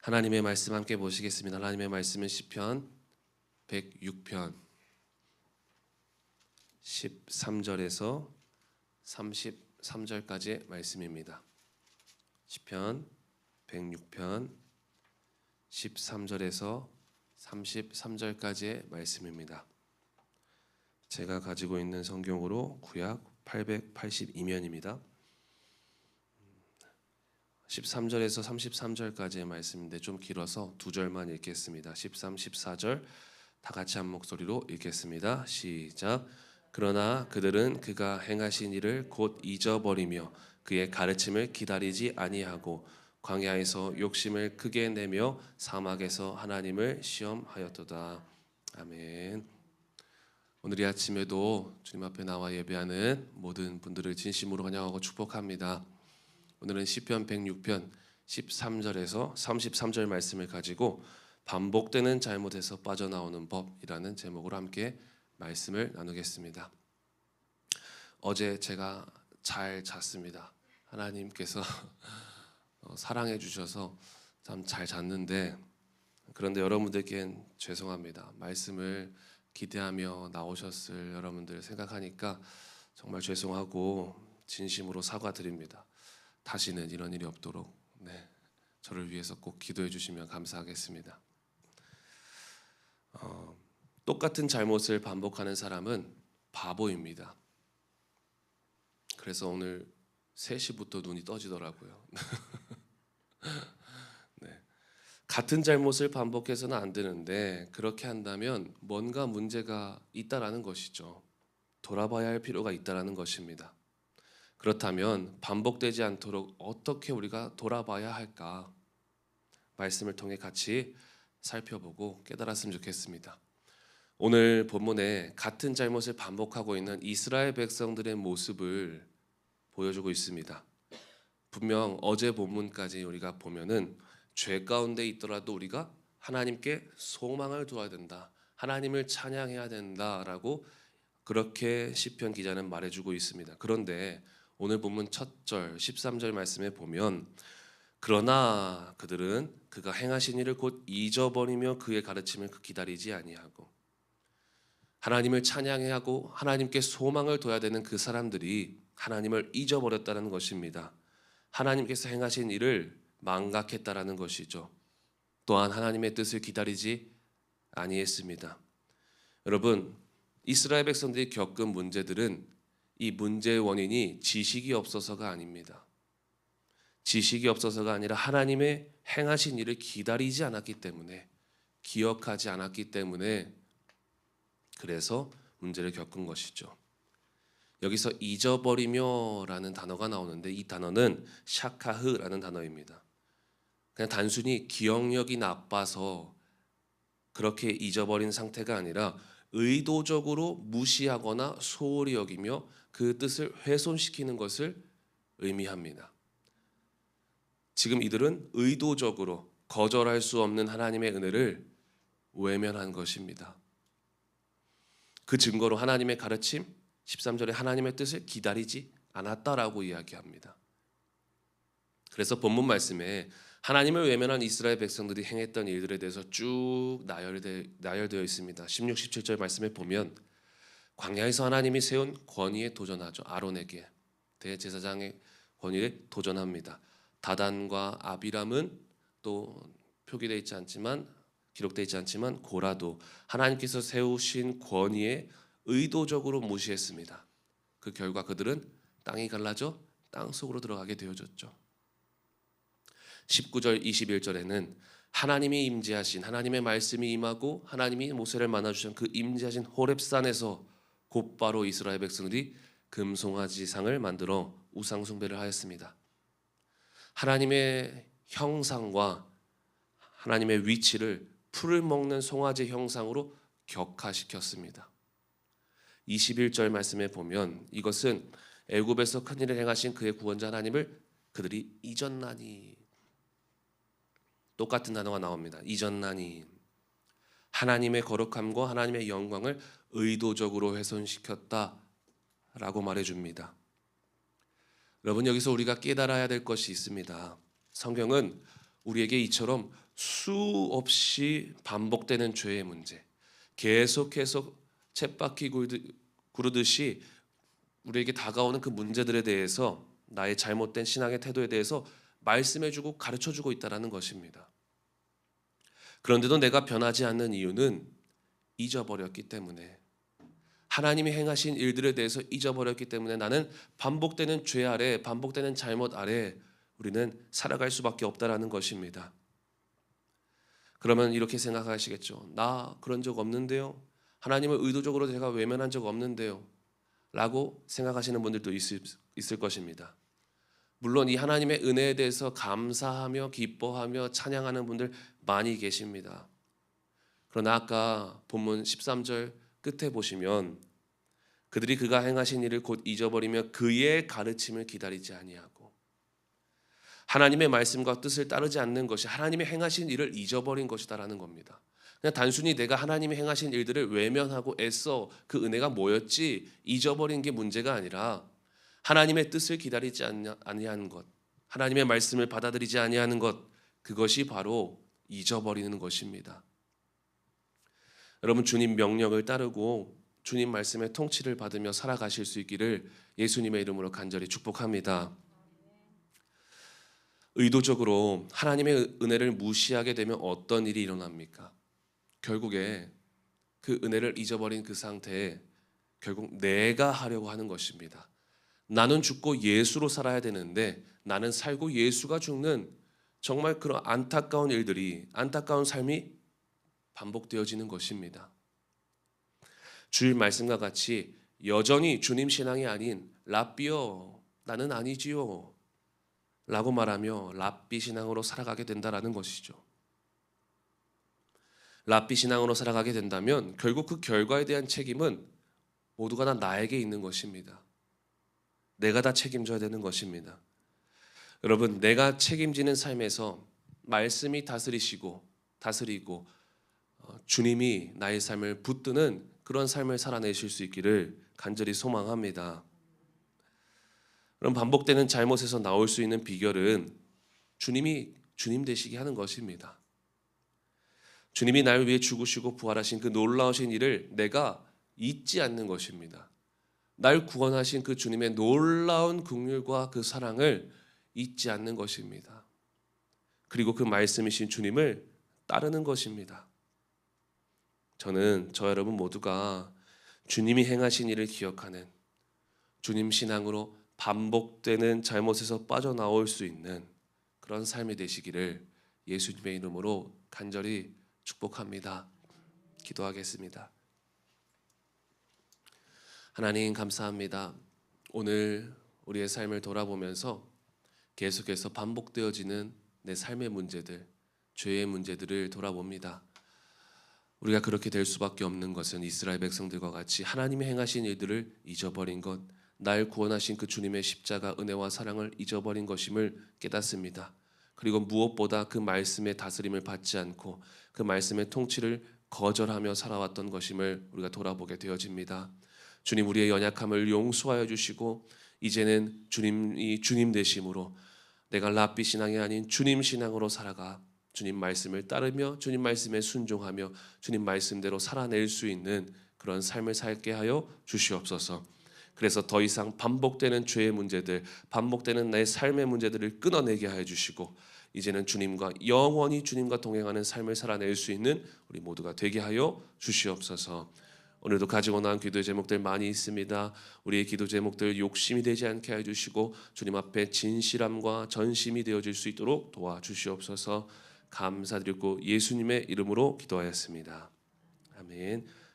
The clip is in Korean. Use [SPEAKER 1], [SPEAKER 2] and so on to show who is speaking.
[SPEAKER 1] 하나님의 말씀 함께 보시겠습니다. 하나님의 말씀은 시편 106편 13절에서 33절까지의 말씀입니다. 시편 106편 13절에서 33절까지의 말씀입니다. 제가 가지고 있는 성경으로 구약 882면입니다. 13절에서 33절까지의 말씀인데 좀 길어서 두 절만 읽겠습니다. 13, 14절 다 같이 한 목소리로 읽겠습니다. 시작. 그러나 그들은 그가 행하신 일을 곧 잊어버리며 그의 가르침을 기다리지 아니하고 광야에서 욕심을 크게 내며 사막에서 하나님을 시험하였도다. 아멘. 오늘 이 아침에도 주님 앞에 나와 예배하는 모든 분들을 진심으로 환영하고 축복합니다. 오늘은 시편 106편 13절에서 33절 말씀을 가지고 반복되는 잘못에서 빠져나오는 법이라는 제목으로 함께 말씀을 나누겠습니다. 어제 제가 잘 잤습니다. 하나님께서 사랑해 주셔서 참 잘 잤는데, 그런데 여러분들께는 죄송합니다. 말씀을 기대하며 나오셨을 여러분들 생각하니까 정말 죄송하고 진심으로 사과드립니다. 다시는 이런 일이 없도록 저를 위해서 꼭 기도해 주시면 감사하겠습니다. 똑같은 잘못을 반복하는 사람은 바보입니다. 그래서 오늘 3시부터 눈이 떠지더라고요. 같은 잘못을 반복해서는 안 되는데 그렇게 한다면 뭔가 문제가 있다라는 것이죠. 돌아봐야 할 필요가 있다라는 것입니다. 그렇다면 반복되지 않도록 어떻게 우리가 돌아봐야 할까? 말씀을 통해 같이 살펴보고 깨달았으면 좋겠습니다. 오늘 본문에 같은 잘못을 반복하고 있는 이스라엘 백성들의 모습을 보여주고 있습니다. 분명 어제 본문까지 우리가 보면은 죄 가운데 있더라도 우리가 하나님께 소망을 두어야 된다, 하나님을 찬양해야 된다라고 그렇게 시편 기자는 말해주고 있습니다. 그런데 오늘 본문 첫 절 13절 말씀에 보면 그러나 그들은 그가 행하신 일을 곧 잊어버리며 그의 가르침을 기다리지 아니하고, 하나님을 찬양해야 하고 하나님께 소망을 둬야 되는 그 사람들이 하나님을 잊어버렸다는 것입니다. 하나님께서 행하신 일을 망각했다라는 것이죠. 또한 하나님의 뜻을 기다리지 아니했습니다. 여러분, 이스라엘 백성들이 겪은 문제들은 이 문제의 원인이 지식이 없어서가 아닙니다. 지식이 없어서가 아니라 하나님의 행하신 일을 기다리지 않았기 때문에, 기억하지 않았기 때문에 그래서 문제를 겪은 것이죠. 여기서 잊어버리며라는 단어가 나오는데 이 단어는 샤카흐라는 단어입니다. 그냥 단순히 기억력이 나빠서 그렇게 잊어버린 상태가 아니라 의도적으로 무시하거나 소홀히 여기며 그 뜻을 훼손시키는 것을 의미합니다. 지금 이들은 의도적으로 거절할 수 없는 하나님의 은혜를 외면한 것입니다. 그 증거로 하나님의 가르침 13절에 하나님의 뜻을 기다리지 않았다라고 이야기합니다. 그래서 본문 말씀에 하나님을 외면한 이스라엘 백성들이 행했던 일들에 대해서 쭉 나열되어 있습니다. 16, 17절 말씀에 보면 광야에서 하나님이 세운 권위에 도전하죠. 아론에게 대제사장의 권위에 도전합니다. 다단과 아비람은 또 표기되어 있지 않지만, 기록되어 있지 않지만 고라도 하나님께서 세우신 권위에 의도적으로 무시했습니다. 그 결과 그들은 땅이 갈라져 땅 속으로 들어가게 되어졌죠. 19절 21절에는 하나님이 임재하신, 하나님의 말씀이 임하고 하나님이 모세를 만나주신 그 임재하신 호렙산에서 곧바로 이스라엘 백성들이 금송아지상을 만들어 우상 숭배를 하였습니다. 하나님의 형상과 하나님의 위치를 풀을 먹는 송아지 형상으로 격화시켰습니다. 21절 말씀에 보면 이것은 애굽에서 큰 일을 행하신 그의 구원자 하나님을 그들이 잊었나니, 똑같은 단어가 나옵니다. 잊었나니, 하나님의 거룩함과 하나님의 영광을 의도적으로 훼손시켰다라고 말해줍니다. 여러분, 여기서 우리가 깨달아야 될 것이 있습니다. 성경은 우리에게 이처럼 수없이 반복되는 죄의 문제, 계속해서 쳇바퀴 구르듯이 우리에게 다가오는 그 문제들에 대해서 나의 잘못된 신앙의 태도에 대해서 말씀해주고 가르쳐주고 있다는 것입니다. 그런데도 내가 변하지 않는 이유는 잊어버렸기 때문에, 하나님이 행하신 일들에 대해서 잊어버렸기 때문에 나는 반복되는 죄 아래, 반복되는 잘못 아래 우리는 살아갈 수밖에 없다라는 것입니다. 그러면 이렇게 생각하시겠죠. 나 그런 적 없는데요. 하나님을 의도적으로 제가 외면한 적 없는데요. 라고 생각하시는 분들도 있을 것입니다. 물론 이 하나님의 은혜에 대해서 감사하며 기뻐하며 찬양하는 분들 많이 계십니다. 그러나 아까 본문 13절 끝에 보시면 그들이 그가 행하신 일을 곧 잊어버리며 그의 가르침을 기다리지 아니하고, 하나님의 말씀과 뜻을 따르지 않는 것이 하나님의 행하신 일을 잊어버린 것이다라는 겁니다. 그냥 단순히 내가 하나님이 행하신 일들을 외면하고 애써 그 은혜가 뭐였지 잊어버린 게 문제가 아니라 하나님의 뜻을 기다리지 아니하는 것, 하나님의 말씀을 받아들이지 아니하는 것, 그것이 바로 잊어버리는 것입니다. 여러분, 주님 명령을 따르고 주님 말씀의 통치를 받으며 살아가실 수 있기를 예수님의 이름으로 간절히 축복합니다. 의도적으로 하나님의 은혜를 무시하게 되면 어떤 일이 일어납니까? 결국에 그 은혜를 잊어버린 그 상태에 결국 내가 하려고 하는 것입니다. 나는 죽고 예수로 살아야 되는데 나는 살고 예수가 죽는 정말 그런 안타까운 일들이, 안타까운 삶이 반복되어지는 것입니다. 주일 말씀과 같이 여전히 주님 신앙이 아닌 랍비요 나는 아니지요 라고 말하며 랍비 신앙으로 살아가게 된다라는 것이죠. 랍비 신앙으로 살아가게 된다면 결국 그 결과에 대한 책임은 모두가 다 나에게 있는 것입니다. 내가 다 책임져야 되는 것입니다. 여러분, 내가 책임지는 삶에서 말씀이 다스리고 주님이 나의 삶을 붙드는 그런 삶을 살아내실 수 있기를 간절히 소망합니다. 그럼 반복되는 잘못에서 나올 수 있는 비결은 주님이 주님 되시게 하는 것입니다. 주님이 나를 위해 죽으시고 부활하신 그 놀라우신 일을 내가 잊지 않는 것입니다. 날 구원하신 그 주님의 놀라운 긍휼과 그 사랑을 잊지 않는 것입니다. 그리고 그 말씀이신 주님을 따르는 것입니다. 저는 저 여러분 모두가 주님이 행하신 일을 기억하는, 주님 신앙으로 반복되는 잘못에서 빠져나올 수 있는 그런 삶이 되시기를 예수님의 이름으로 간절히 축복합니다. 기도하겠습니다. 하나님 감사합니다. 오늘 우리의 삶을 돌아보면서 계속해서 반복되어지는 내 삶의 문제들, 죄의 문제들을 돌아봅니다. 우리가 그렇게 될 수밖에 없는 것은 이스라엘 백성들과 같이 하나님이 행하신 일들을 잊어버린 것, 날 구원하신 그 주님의 십자가 은혜와 사랑을 잊어버린 것임을 깨닫습니다. 그리고 무엇보다 그 말씀의 다스림을 받지 않고 그 말씀의 통치를 거절하며 살아왔던 것임을 우리가 돌아보게 되어집니다. 주님, 우리의 연약함을 용서하여 주시고 이제는 주님이 주님 되심으로 내가 랍비 신앙이 아닌 주님 신앙으로 살아가 주님 말씀을 따르며 주님 말씀에 순종하며 주님 말씀대로 살아낼 수 있는 그런 삶을 살게 하여 주시옵소서. 그래서 더 이상 반복되는 죄의 문제들, 반복되는 내 삶의 문제들을 끊어내게 하여 주시고 이제는 주님과 영원히 주님과 동행하는 삶을 살아낼 수 있는 우리 모두가 되게 하여 주시옵소서. 오늘도 가지고 나온 기도의 제목들 많이 있습니다. 우리의 기도 제목들 욕심이 되지 않게 해주시고 주님 앞에 진실함과 전심이 되어질 수 있도록 도와주시옵소서. 감사드리고 예수님의 이름으로 기도하였습니다. 아멘.